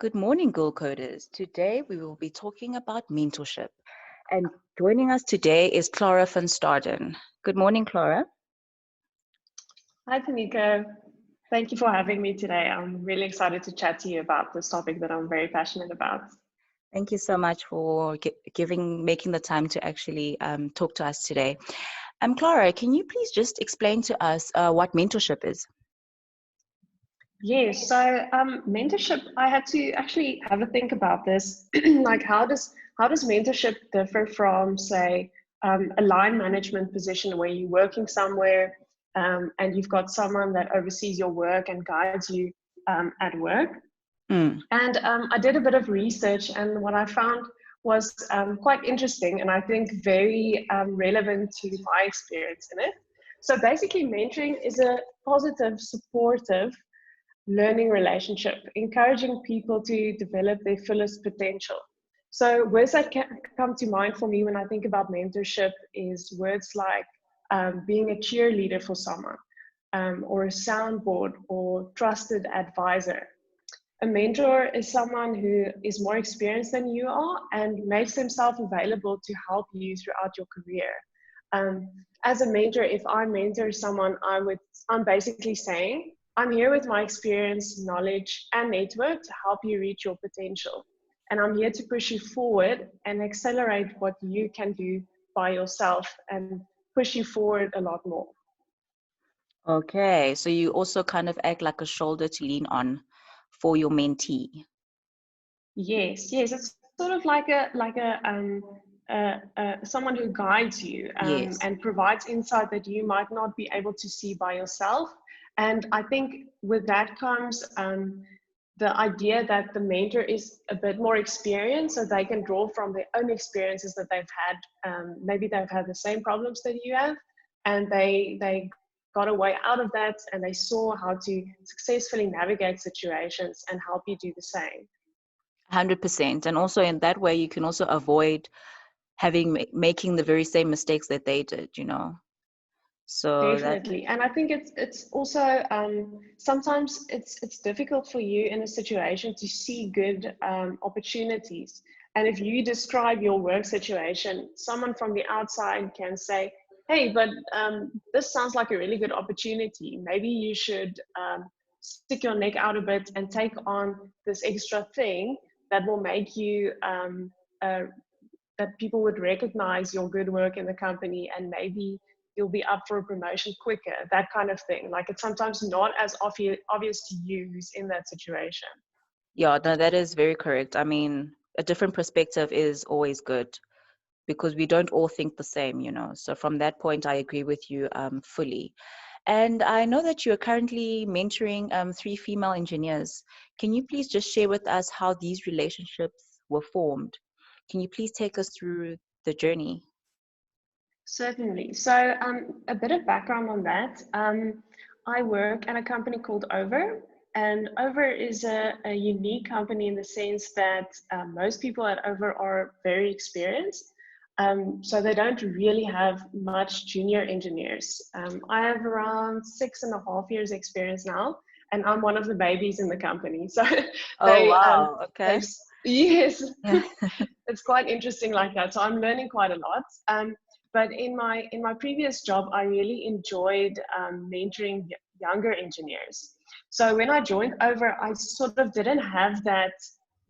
Good morning, GirlCoders. Today we will be talking about mentorship. And joining us today is Clara van Staden. Good morning, Clara. Hi, Tanika. Thank you for having me today. I'm really excited to chat to you about this topic that I'm very passionate about. Thank you so much for making the time to actually talk to us today. Clara, can you please just explain to us what mentorship is? Yes, so mentorship, I had to actually have a think about this. Like how does mentorship differ from, say, a line management position where you're working somewhere and you've got someone that oversees your work and guides you at work? And I did a bit of research, and what I found was quite interesting and I think very relevant to my experience in it. So basically, mentoring is a positive, supportive learning relationship, encouraging people to develop their fullest potential. So words that come to mind for me when I think about mentorship is words like being a cheerleader for someone, or a soundboard, or trusted advisor. A mentor is someone who is more experienced than you are and makes themselves available to help you throughout your career. As a mentor, if I mentor someone, I'm basically saying, I'm here with my experience, knowledge, and network to help you reach your potential. And I'm here to push you forward and accelerate what you can do by yourself and push you forward a lot more. Okay, so you also kind of act like a shoulder to lean on for your mentee. Yes, it's sort of like someone who guides you Yes. and provides insight that you might not be able to see by yourself. And I think with that comes the idea that the mentor is a bit more experienced, so they can draw from their own experiences that they've had. Maybe they've had the same problems that you have, and they got a way out of that, and they saw how to successfully navigate situations and help you do the same. 100%. And also in that way, you can also avoid making the very same mistakes that they did, So that, Definitely, and I think it's also sometimes it's difficult for you in a situation to see good opportunities. And if you describe your work situation, someone from the outside can say, "Hey, but this sounds like a really good opportunity. Maybe you should stick your neck out a bit and take on this extra thing that will make you." That people would recognize your good work in the company, and maybe you'll be up for a promotion quicker, that kind of thing. Like, it's sometimes not as obvious to you who's in that situation. yeah, no, that is very correct. I mean, a different perspective is always good because we don't all think the same, So from that point, I agree with you fully. And I know that you're currently mentoring 3 female engineers. Can you please just share with us how these relationships were formed? Can you please take us through the journey? Certainly. So a bit of background on that. I work at a company called Over, and Over is a unique company in the sense that most people at Over are very experienced. So they don't really have much junior engineers. I have around 6.5 years experience now, and I'm one of the babies in the company. So Oh, they wow. Okay. they've yes, Yeah. it's quite interesting like that. So I'm learning quite a lot. But in my previous job, I really enjoyed mentoring younger engineers. So when I joined Over, I sort of didn't have that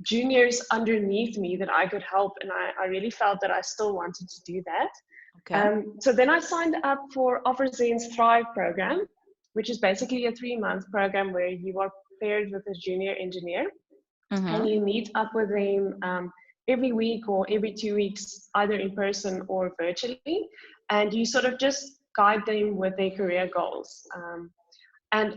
juniors underneath me that I could help, and I really felt that I still wanted to do that. Okay. So then I signed up for OfferZen's Thrive program, which is basically a 3-month program where you are paired with a junior engineer, Mm-hmm. and you meet up with them every week or every 2 weeks, either in person or virtually, and you sort of just guide them with their career goals. And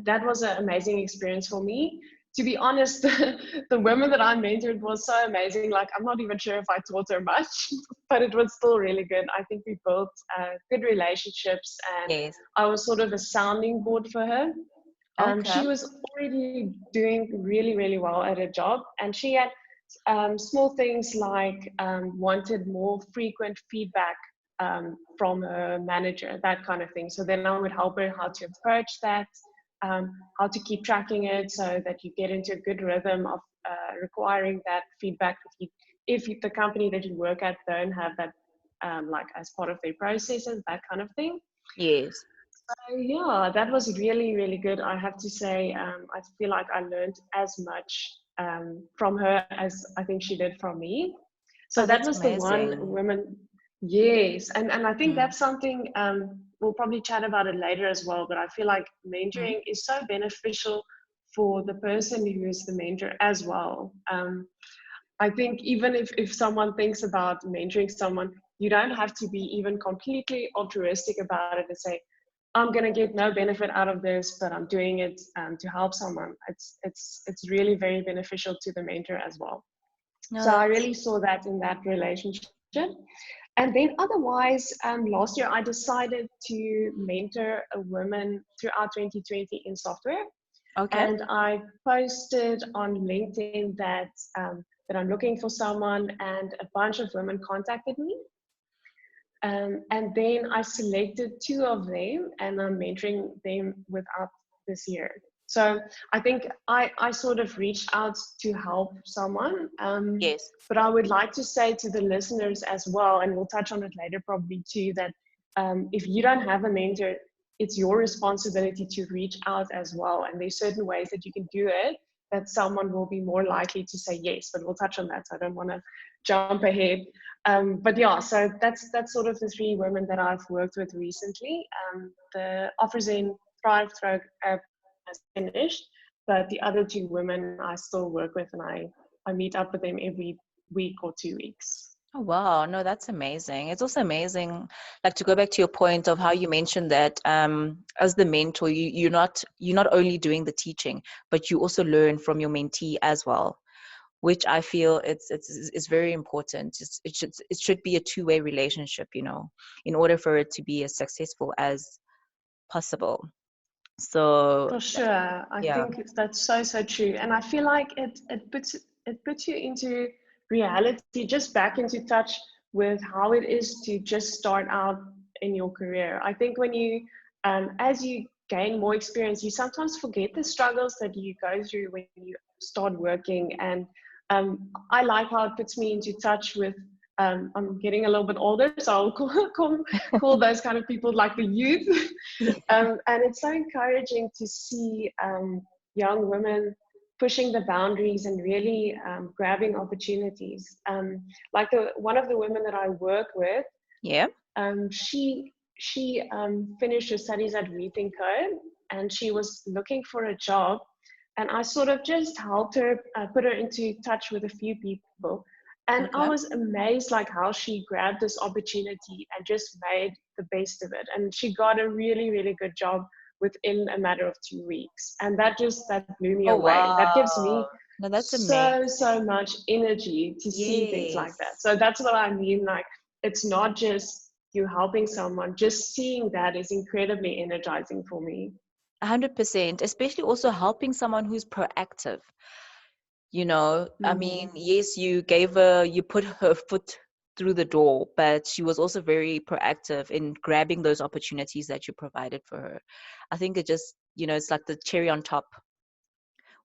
that was an amazing experience for me. To be honest, the women that I mentored was so amazing. Like, I'm not even sure if I taught her much, but it was still really good. I think we built good relationships, and Yes. I was sort of a sounding board for her. Okay. She was already doing really, really well at her job, and she had small things like wanted more frequent feedback from her manager, that kind of thing. So then I would help her how to approach that, how to keep tracking it so that you get into a good rhythm of requiring that feedback if the company that you work at don't have that like as part of their processes, that kind of thing. Yes. So yeah, that was really, really good. I have to say, I feel like I learned as much from her as I think she did from me. So Oh, that that's was the one amazing. woman. Yes, and I think Mm. that's something we'll probably chat about it later as well. But I feel like Mm. mentoring is so beneficial for the person who is the mentor as well. I think even if someone thinks about mentoring someone, you don't have to be even completely altruistic about it and say, I'm going to get no benefit out of this, but I'm doing it to help someone. It's really very beneficial to the mentor as well. No, So I that's really saw that in that relationship. And then otherwise, last year I decided to mentor a woman throughout 2020 in software. okay. And I posted on LinkedIn that I'm looking for someone, and a bunch of women contacted me. And then I selected two of them, and I'm mentoring them without this year. So I think I sort of reached out to help someone. Yes. But I would like to say to the listeners as well, and we'll touch on it later probably too, that if you don't have a mentor, it's your responsibility to reach out as well. And there's certain ways that you can do it that someone will be more likely to say yes. But we'll touch on that. So I don't want to jump ahead. But yeah, so that's sort of the three women that I've worked with recently. The offers in Thrive Throw has finished, but the other two women I still work with, and I meet up with them every week or 2 weeks. Oh, wow. No, that's amazing. It's also amazing, like to go back to your point of how you mentioned that as the mentor, you're not only doing the teaching, but you also learn from your mentee as well, which I feel it's very important. It should be a two-way relationship, in order for it to be as successful as possible. So For sure, I yeah, think that's so true, and I feel like it puts you into reality, just back into touch with how it is to just start out in your career. I think when you, as you gain more experience, you sometimes forget the struggles that you go through when you start working, and I like how it puts me into touch with. I'm getting a little bit older, so I'll call those kind of people like the youth. And it's so encouraging to see young women pushing the boundaries and really grabbing opportunities. Like one of the women that I work with, yeah, she finished her studies at GirlCode, and she was looking for a job. And I sort of just helped her, put her into touch with a few people. And I okay. was amazed like how she grabbed this opportunity and just made the best of it. And she got a really, really good job within a matter of 2 weeks. And that blew me Oh, away. That gives wow. me No, that's so amazing. much energy to see things like that. Yes. So that's what I mean. Like, it's not just you helping someone, just seeing that is incredibly energizing for me. 100%, especially also helping someone who's proactive. I mean, Mm. yes, you put her foot through the door, but she was also very proactive in grabbing those opportunities that you provided for her. I think it just, it's like the cherry on top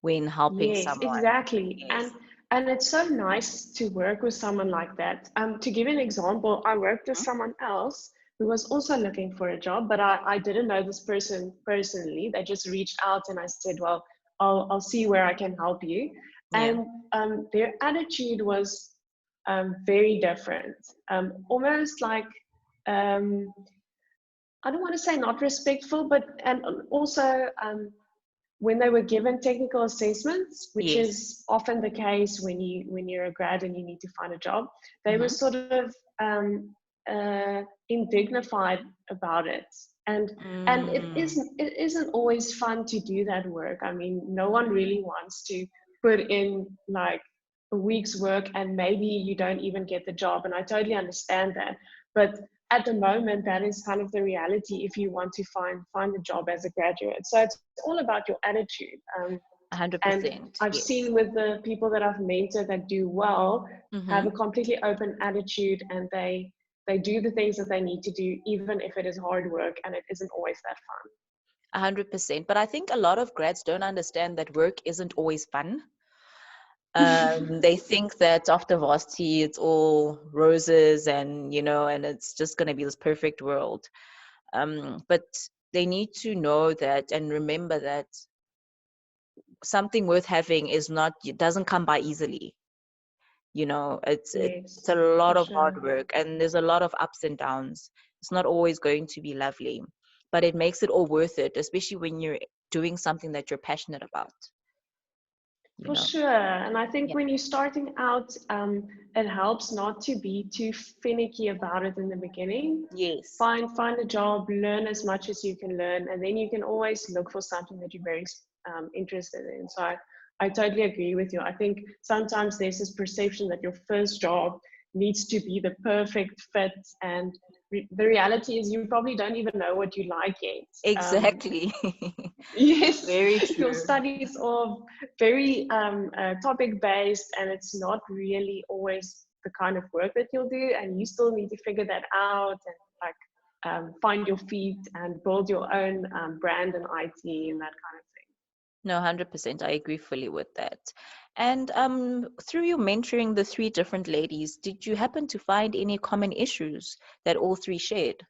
when helping Yes, someone. exactly. Yes. And it's so nice to work with someone like that. To give you an example, I worked with Mhm. someone else who was also looking for a job, but I didn't know this person personally. They just reached out and I said, well, I'll see where I can help you. Yeah. And their attitude was very different. Almost like, um, I don't want to say not respectful, but and also when they were given technical assessments, which Yes. is often the case when you're a grad and you need to find a job, they were Hmm. sort of indignified about it, and Mm. it isn't always fun to do that work. I mean, no one really wants to put in like a week's work and maybe you don't even get the job, and I totally understand that, but at the moment that is kind of the reality if you want to find a job as a graduate. So it's all about your attitude. And 100%. I've Yes. seen with the people that I've mentored that do well, have Mm-hmm. a completely open attitude, and they do the things that they need to do even if it is hard work and it isn't always that fun. 100%. But I think a lot of grads don't understand that work isn't always fun. They think that after varsity it's all roses and and it's just going to be this perfect world. But they need to know that and remember that something worth having is not, it doesn't come by easily. It's a Yes, lot for of hard sure. work and there's a lot of ups and downs. It's not always going to be lovely, but it makes it all worth it, especially when you're doing something that you're passionate about you For know sure. And I think yeah. when you're starting out, it helps not to be too finicky about it in the beginning. Yes, Find a job, learn as much as you can learn, and then you can always look for something that you're very interested in. So I totally agree with you. I think sometimes there's this perception that your first job needs to be the perfect fit, and the reality is you probably don't even know what you like yet. exactly. Yes, Very your true. studies are very topic based, and it's not really always the kind of work that you'll do, and you still need to figure that out and like find your feet and build your own brand and IT and that kind of thing. No, 100%. I agree fully with that. And through your mentoring the three different ladies, did you happen to find any common issues that all three shared?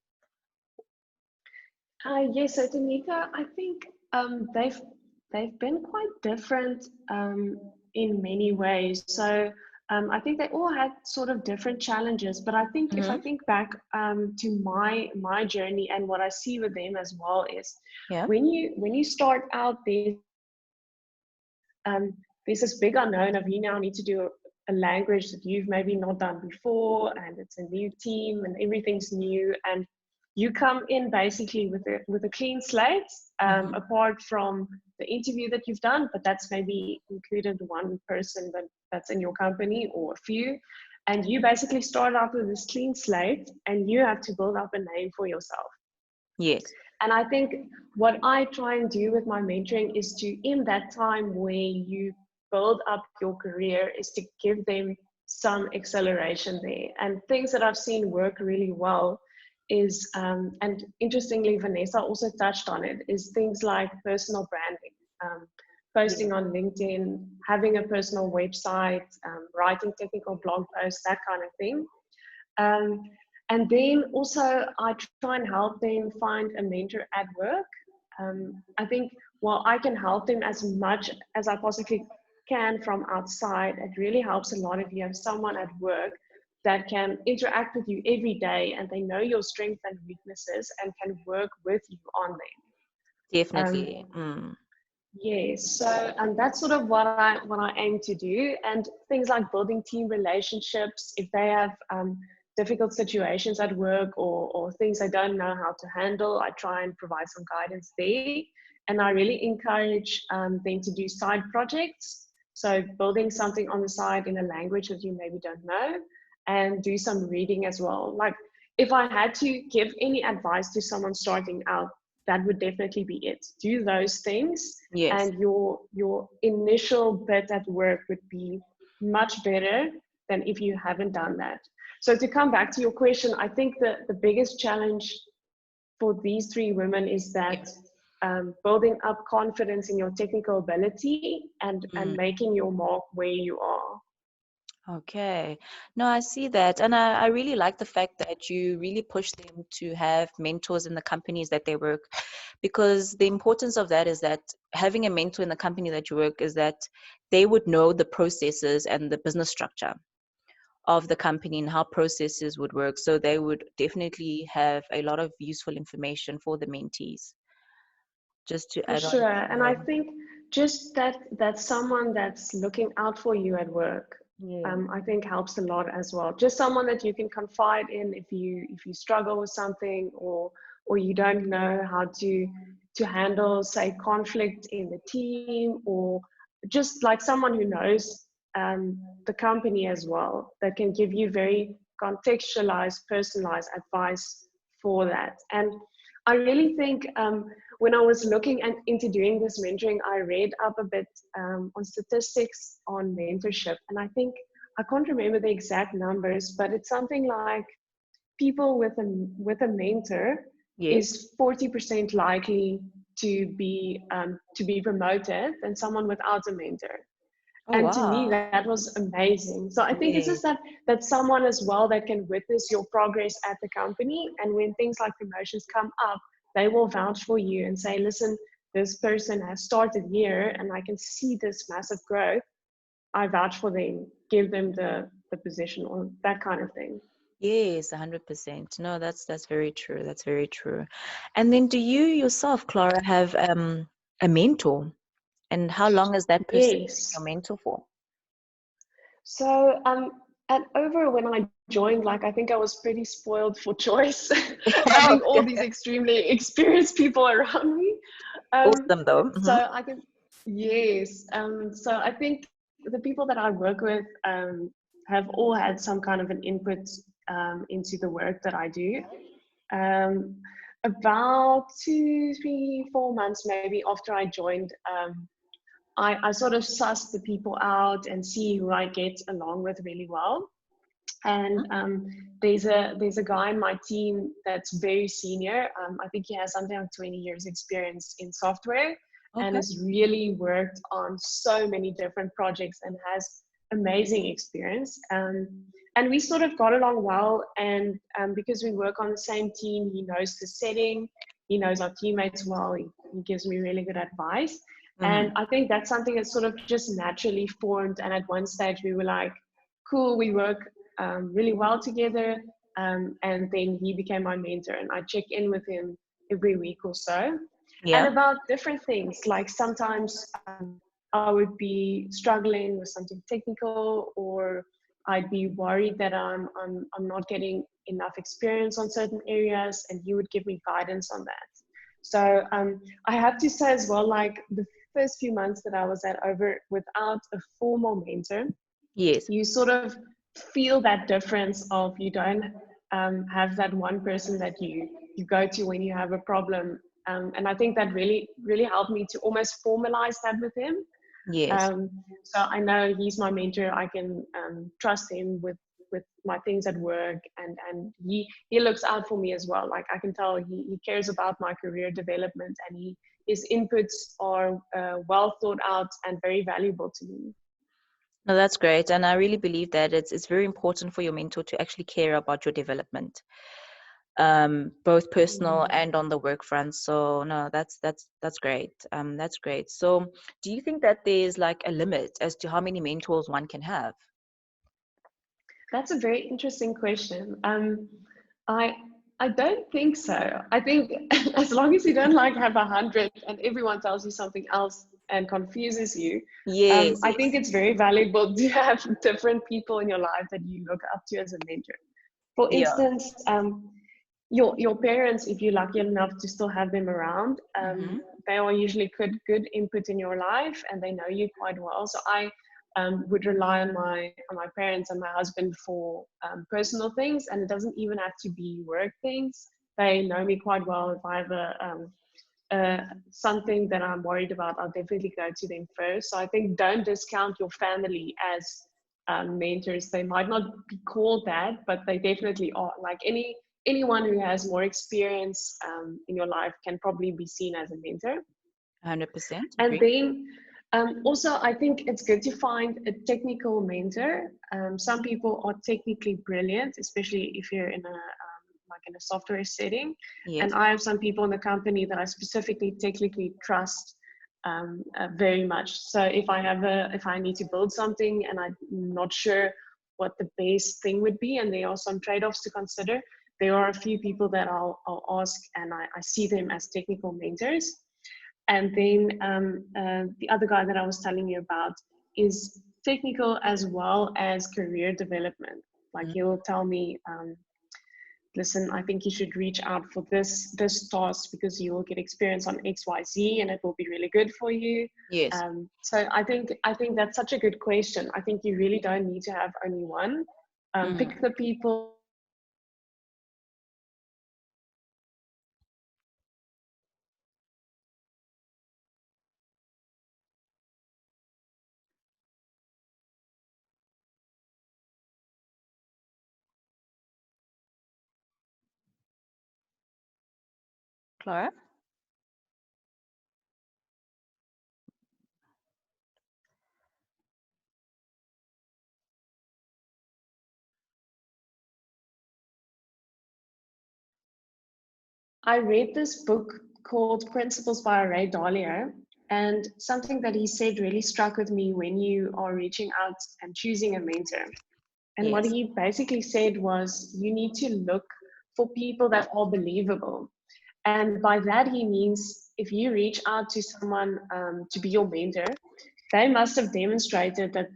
Yes, so Tanika, I think they've been quite different in many ways. So I think they all had sort of different challenges. But I think if I Mm-hmm. think back to my journey and what I see with them as well is Yeah. when you start out, there's this big unknown of you now need to do a language that you've maybe not done before, and it's a new team and everything's new, and you come in basically with a clean slate, Mm-hmm. apart from the interview that you've done, but that's maybe included one person that's in your company or a few, and you basically start out with this clean slate and you have to build up a name for yourself. Yes. And I think what I try and do with my mentoring is to, in that time where you build up your career, is to give them some acceleration there. And things that I've seen work really well is, and interestingly, Vanessa also touched on it, is things like personal branding, Yeah. posting on LinkedIn, having a personal website, writing technical blog posts, that kind of thing. Um, and then also, I try and help them find a mentor at work. I think while I can help them as much as I possibly can from outside, it really helps a lot if you have someone at work that can interact with you every day and they know your strengths and weaknesses and can work with you on them. Definitely. Yes, so and that's sort of what I aim to do, and things like building team relationships. If they have difficult situations at work or things they don't know how to handle, I try and provide some guidance there. And I really encourage them to do side projects. So building something on the side in a language that you maybe don't know, and do some reading as well. Like if I had to give any advice to someone starting out, that would definitely be it. Do those things, Yes. and your initial bit at work would be much better than if you haven't done that. So to come back to your question, I think the biggest challenge for these three women is Yeah. that building up confidence in your technical ability and Mm. making your mark where you are. Okay. No, I see that. And I really like the fact that you really push them to have mentors in the companies that they work, because the importance of that is that having a mentor in the company that you work is that they would know the processes and the business structure of the company and how processes would work. So they would definitely have a lot of useful information for the mentees. Just to For add on sure. to And I think just that someone that's looking out for you at work, yeah. I think helps a lot as well. Just someone that you can confide in if you struggle with something, or you don't know how to handle, say, conflict in the team, or just like someone who knows the company as well, that can give you very contextualized, personalized advice for that. And I really think when I was looking into doing this mentoring, I read up a bit on statistics on mentorship. And I think, I can't remember the exact numbers, but it's something like people with a mentor Yes. is 40% likely to be promoted than someone without a mentor. Oh, And to me, wow. that was amazing. So I think it's just Yes. that someone as well that can witness your progress at the company, and when things like promotions come up, they will vouch for you and say, listen, this person has started here and I can see this massive growth. I vouch for them, give them the position or that kind of thing. Yes, 100%. No, that's very true. That's very true. And then do you yourself, Clara, have a mentor? And how long has that person been your Yes. mentor for? So at over when I joined, like I think I was pretty spoiled for choice, having all these Okay. extremely experienced people around me. Um, Awesome though. so I can, yes. So I think the people that I work with have all had some kind of an input into the work that I do. Um, about 2, 3, 4 months maybe after I joined, I sort of suss the people out and see who I get along with really well. And there's a guy in my team that's very senior. I think he has something like 20 years experience in software and Okay. has really worked on so many different projects and has amazing experience. And we sort of got along well. And because we work on the same team, he knows the setting, he knows our teammates well, he gives me really good advice. And Mm. I think that's something that sort of just naturally formed. And at one stage, we were like, cool, we work really well together. And then he became my mentor, and I check in with him every week or so. And Yeah. about different things, like sometimes I would be struggling with something technical, or I'd be worried that I'm not getting enough experience on certain areas, and he would give me guidance on that. So I have to say as well, like the first few months that I was at over without a formal mentor, Yes. you sort of feel that difference of you don't have that one person that you go to when you have a problem. And I think that really helped me to almost formalize that with him. Yes. um, so I know he's my mentor. I can trust him with my things at work, and he looks out for me as well. Like I can tell he cares about my career development, and his inputs are well thought out and very valuable to me. No, that's great. And I really believe that it's very important for your mentor to actually care about your development, both personal Mm. and on the work front. So no, that's great. That's great. So do you think that there's like a limit as to how many mentors one can have? That's a very interesting question. I I don't think so. I think as long as you don't like have 100 and everyone tells you something else and confuses you, Yes, I think yes. it's very valuable to have different people in your life that you look up to as a mentor. For Yeah. instance, your parents, if you're lucky enough to still have them around, Mm-hmm. they are usually good input in your life, and they know you quite well. So I would rely on my parents and my husband for personal things, and it doesn't even have to be work things. They know me quite well. If I have something that I'm worried about, I'll definitely go to them first. So I think don't discount your family as mentors. They might not be called that, but they definitely are. Like anyone who has more experience in your life can probably be seen as a mentor. 100% And agree. then also, I think it's good to find a technical mentor. Some people are technically brilliant, especially if you're in a like in a software setting. And Yes. I have some people in the company that I specifically technically trust very much. So if I need to build something and I'm not sure what the base thing would be, and there are some trade-offs to consider, there are a few people that I'll ask, and I see them as technical mentors. And then the other guy that I was telling you about is technical as well as career development. Like Mm. he'll tell me, listen, I think you should reach out for this task because you will get experience on XYZ and it will be really good for you. Yes. So I think that's such a good question. I think you really don't need to have only one. Mm. Pick the people that you feel like Clara? I read this book called Principles by Ray Dalio, and something that he said really struck with me when you are reaching out and choosing a mentor. And what Yes. he basically said was you need to look for people that are believable. And by that, he means if you reach out to someone to be your mentor, they must have demonstrated that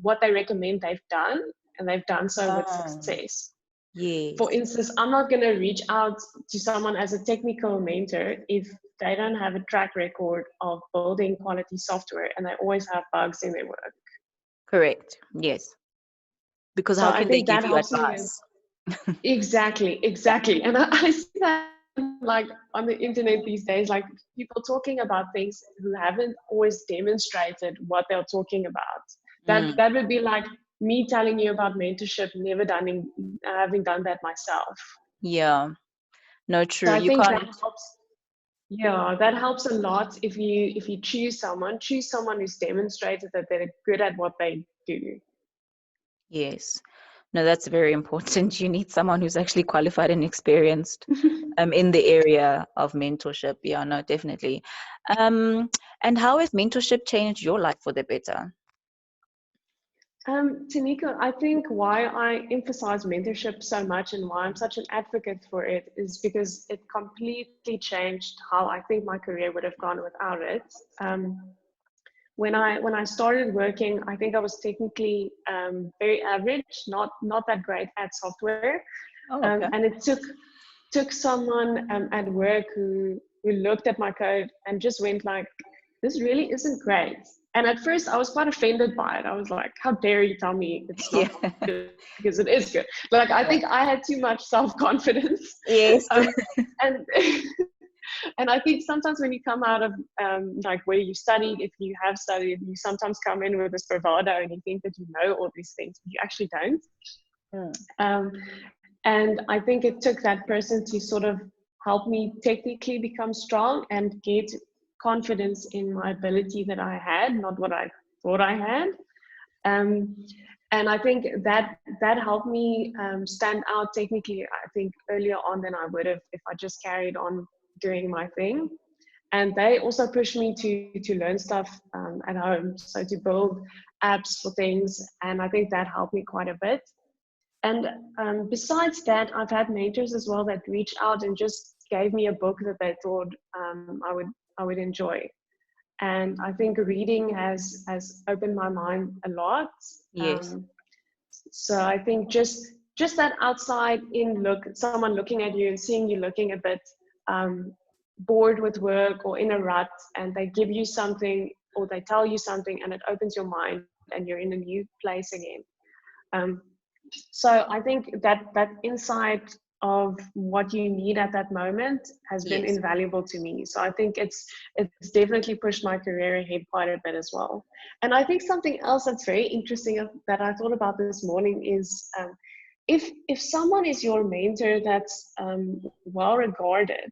what they recommend they've done, and they've done so with Oh, success. For yes. instance, I'm not going to reach out to someone as a technical mentor if they don't have a track record of building quality software and they always have bugs in their work. Correct. Yes. Because So how I can they think give that you helps me. advice? Yeah. Exactly. And I see that like on the internet these days, like people talking about things who haven't always demonstrated what they're talking about. Mm, That would be like me telling you about mentorship, never done having done that myself. yeah. No, So true. I You think that can't. helps. Yeah, that helps a lot if you choose someone who's demonstrated that they're good at what they do. Yes. No, that's very important. You need someone who's actually qualified and experienced in the area of mentorship. Yeah, no, definitely. Um, and how has mentorship changed your life for the better? Tanika, I think why I emphasize mentorship so much and why I'm such an advocate for it is because it completely changed how I think my career would have gone without it. When I started working, I think I was technically very average, not that great at software, Oh, okay. and it took someone at work who looked at my code and just went like, this really isn't great. And at first I was quite offended by it. I was like, how dare you tell me it's not Yeah. good, because it is good. Like I Yeah. think I had too much self-confidence. Yes. um, and and I think sometimes when you come out of like where you studied, if you have studied, you sometimes come in with this bravado and you think that you know all these things, but you actually don't. Mm. um, and I think it took that person to sort of help me technically become strong and get confidence in my ability that I had, not what I thought I had. Um, and I think that helped me stand out technically, I think, earlier on than I would have if I just carried on doing my thing. And they also pushed me to learn stuff at home, so to build apps for things. And I think that helped me quite a bit. And besides that, I've had mentors as well that reached out and just gave me a book that they thought I would enjoy. And I think reading has opened my mind a lot. Yes. Um, so I think just that outside in look, someone looking at you and seeing you looking a bit um, bored with work or in a rut, and they give you something or they tell you something, and it opens your mind, and you're in a new place again. Um, so I think that insight of what you need at that moment has been Yes. invaluable to me. So I think it's definitely pushed my career ahead quite a bit as well. And I think something else that's very interesting that I thought about this morning is if someone is your mentor that's well regarded,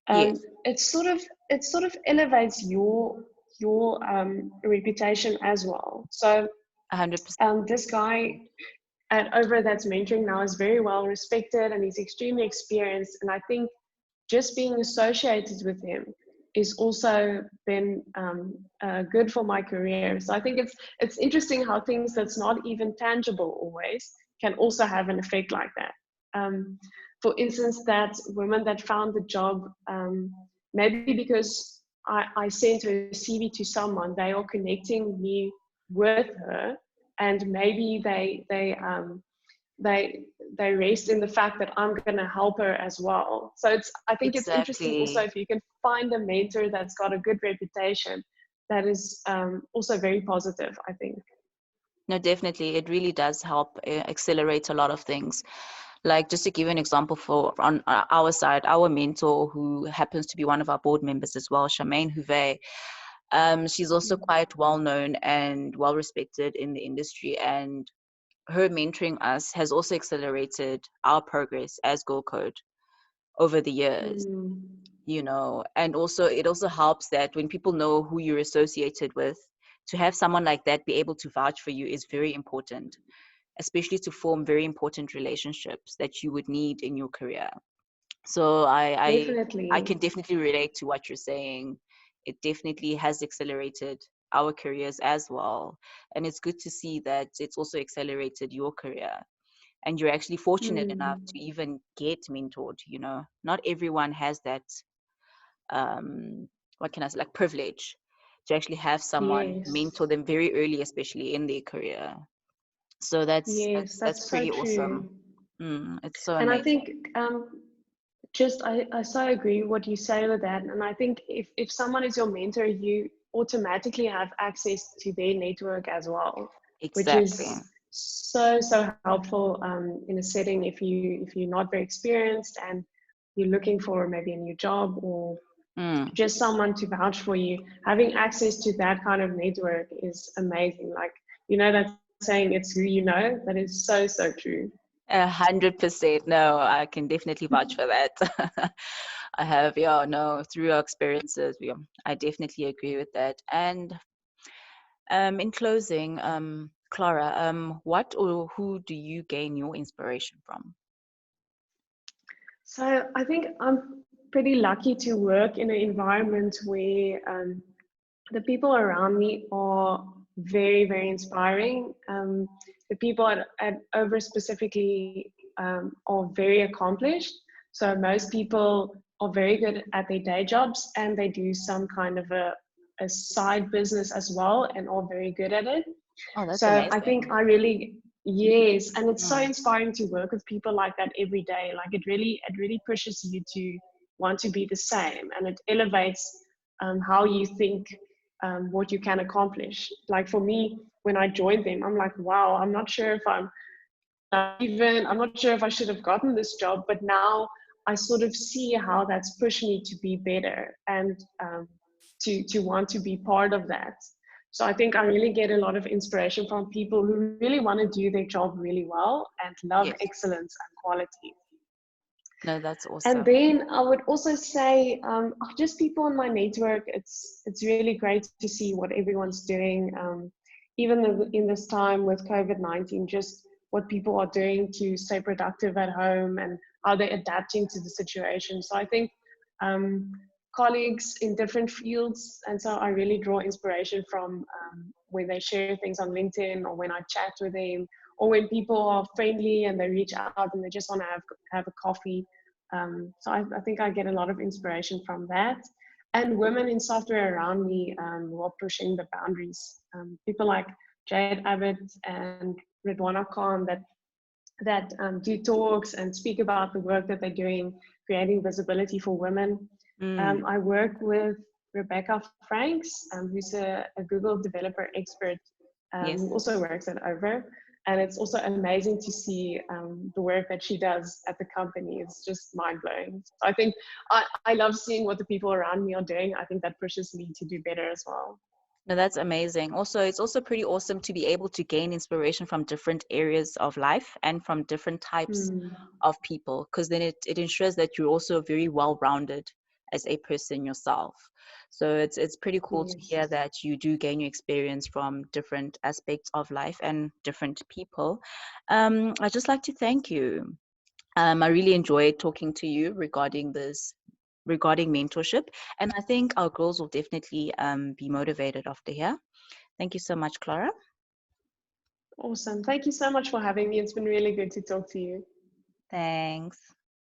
Yes. it sort of elevates your reputation as well. So 100%. this guy and over that's mentoring now is very well respected and he's extremely experienced. And I think just being associated with him is also been good for my career. So I think it's interesting how things that's not even tangible always can also have an effect like that. For instance, that woman that found the job, maybe because I sent her CV to someone, they are connecting me with her, and maybe they they rest in the fact that I'm going to help her as well. So I think it's interesting also Exactly. if you can find a mentor that's got a good reputation, that is also very positive, I think. No, definitely. It really does help accelerate a lot of things. Like, just to give you an example, for on our side, our mentor, who happens to be one of our board members as well, Charmaine Huvet, she's also quite well known and well respected in the industry. And her mentoring us has also accelerated our progress as GirlCode over the years, Mm. and also it also helps that when people know who you're associated with, to have someone like that be able to vouch for you is very important, especially to form very important relationships that you would need in your career. So I Definitely. can definitely relate to what you're saying. It definitely has accelerated our careers as well. And it's good to see that it's also accelerated your career. And you're actually fortunate enough to Mm. even get mentored, you know. Not everyone has that what can I say, like privilege to actually have someone Yes. mentor them very early, especially in their career. So Yes, that's that's so pretty awesome. true. It's so And I amazing. think just I so agree what you say with that. And I think if someone is your mentor, you automatically have access to their network as well, which Exactly. is so helpful in a setting if you're not very experienced and you're looking for maybe a new job or Mm. just someone to vouch for you. Having access to that kind of network is amazing. Like, you know, that saying, it's who you know, that is so true. 100%. No, I can definitely vouch for that. I have, yeah, no, through our experiences, I definitely agree with that. And in closing, Clara, what or who do you gain your inspiration from? So I think I'm pretty lucky to work in an environment where the people around me are very inspiring. The people at Over specifically are very accomplished. So most people are very good at their day jobs and they do some kind of a side business as well and are very good at it. Oh, that's So I think amazing. I really, yes, and it's so Mm. inspiring to work with people like that every day. Like it really pushes you to want to be the same, and it elevates how you think, what you can accomplish. Like for me, when I joined them, I'm like, wow, I'm not sure if I'm not sure if I should have gotten this job, but now I sort of see how that's pushed me to be better and to want to be part of that. So I think I really get a lot of inspiration from people who really want to do their job really well and love Yes. excellence and quality. No, that's And awesome. then I would also say, just people in my network. It's really great to see what everyone's doing, even in this time with COVID-19. Just what people are doing to stay productive at home and how they're adapting to the situation. So I think um, colleagues in different fields, and so I really draw inspiration from when they share things on LinkedIn or when I chat with them, or when people are friendly and they reach out and they just want to have a coffee. So I think I get a lot of inspiration from that. And women in software around me who are pushing the boundaries. People like Jade Abbott and Ridwana Khan that do talks and speak about the work that they're doing, creating visibility for women. Mm. I work with Rebecca Franks, who's a Google developer expert Yes. who also works at Over. And it's also amazing to see the work that she does at the company. It's just mind blowing. So I think I love seeing what the people around me are doing. I think that pushes me to do better as well. No, that's amazing. Also, it's also pretty awesome to be able to gain inspiration from different areas of life and from different types Hmm. of people, because then it ensures that you're also very well rounded as a person yourself. So it's pretty cool to Yes. hear that you do gain your experience from different aspects of life and different people. I'd just like to thank you. I really enjoyed talking to you regarding mentorship, and I think our girls will definitely be motivated after here. Thank you so much, Clara. Awesome. Thank you so much for having me. It's been really good to talk to you. Thanks.